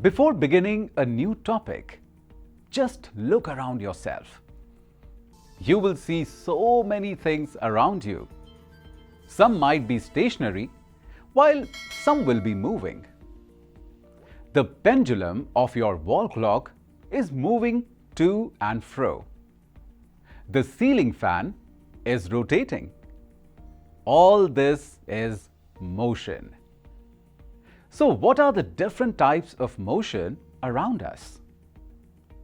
Before beginning a new topic, just look around yourself. You will see so many things around you. Some might be stationary, while some will be moving. The pendulum of your wall clock is moving to and fro. The ceiling fan is rotating. All this is motion. So, what are the different types of motion around us?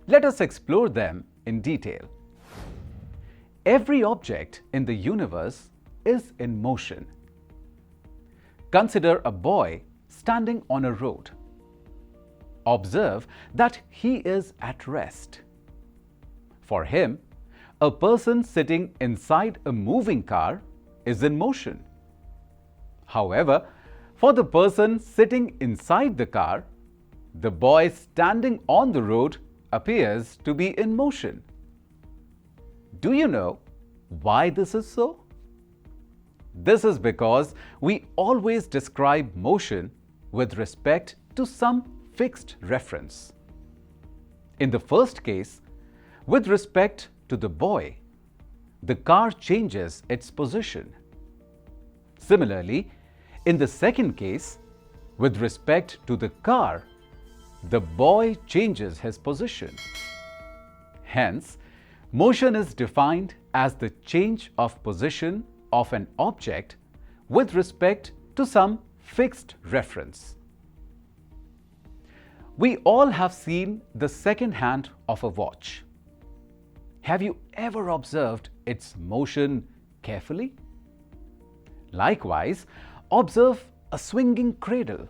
Let us explore them in detail. Every object in the universe is in motion. Consider a boy standing on a road. Observe that he is at rest. For him, a person sitting inside a moving car is in motion. However, for the person sitting inside the car, the boy standing on the road appears to be in motion. Do you know why this is so? This is because we always describe motion with respect to some fixed reference. In the first case, with respect to the boy, the car changes its position. Similarly, in the second case, with respect to the car, the boy changes his position. Hence, motion is defined as the change of position of an object with respect to some fixed reference. We all have seen the second hand of a watch. Have you ever observed its motion carefully? Likewise, observe a swinging cradle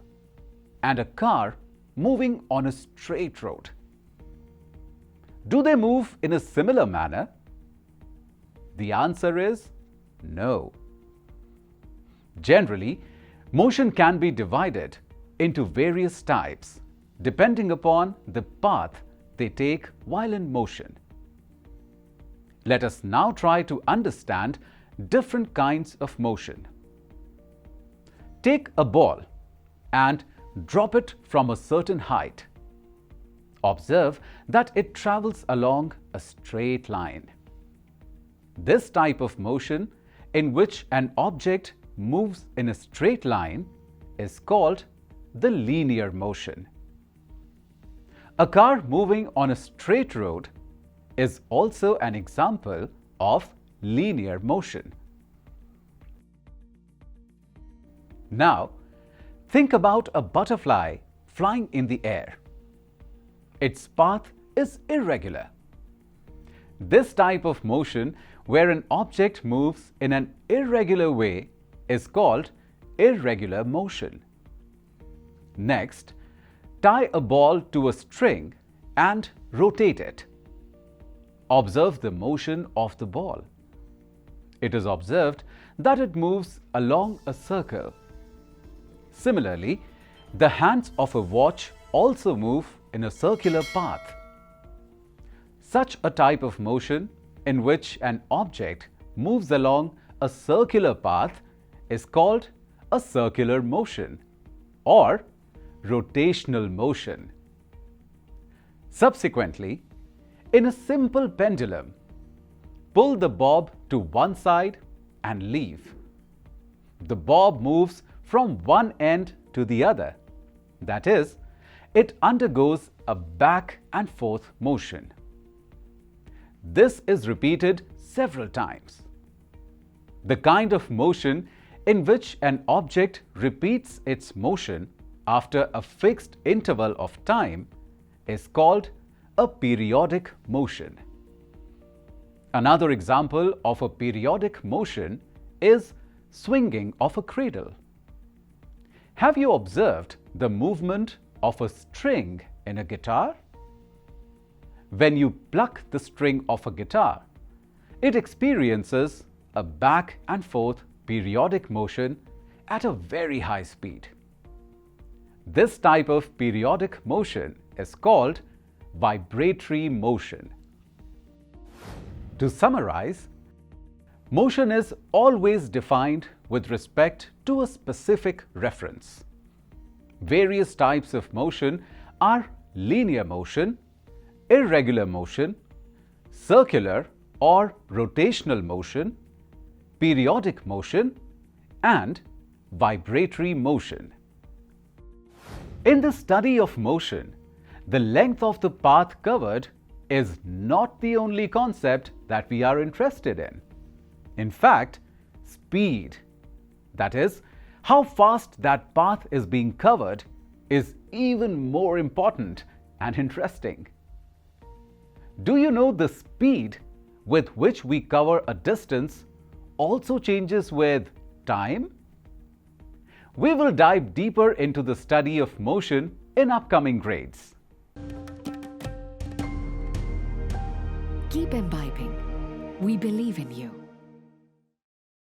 and a car moving on a straight road. Do they move in a similar manner? The answer is no. Generally, motion can be divided into various types depending upon the path they take while in motion. Let us now try to understand different kinds of motion. Take a ball and drop it from a certain height. Observe that it travels along a straight line. This type of motion, in which an object moves in a straight line, is called the linear motion. A car moving on a straight road is also an example of linear motion. Now, think about a butterfly flying in the air. Its path is irregular. This type of motion, where an object moves in an irregular way, is called irregular motion. Next, tie a ball to a string and rotate it. Observe the motion of the ball. It is observed that it moves along a circle. Similarly, the hands of a watch also move in a circular path. Such a type of motion, in which an object moves along a circular path, is called a circular motion or rotational motion. Subsequently, in a simple pendulum, pull the bob to one side and leave. The bob moves from one end to the other. That is, it undergoes a back and forth motion. This is repeated several times. The kind of motion in which an object repeats its motion after a fixed interval of time is called a periodic motion. Another example of a periodic motion is swinging of a cradle. Have you observed the movement of a string in a guitar? When you pluck the string of a guitar, it experiences a back and forth periodic motion at a very high speed. This type of periodic motion is called vibratory motion. To summarize, motion is always defined with respect to a specific reference. Various types of motion are linear motion, irregular motion, circular or rotational motion, periodic motion, and vibratory motion. In the study of motion, the length of the path covered is not the only concept that we are interested in. In fact, speed, that is, how fast that path is being covered, is even more important and interesting. Do you know the speed with which we cover a distance also changes with time? We will dive deeper into the study of motion in upcoming grades. Keep imbibing. We believe in you.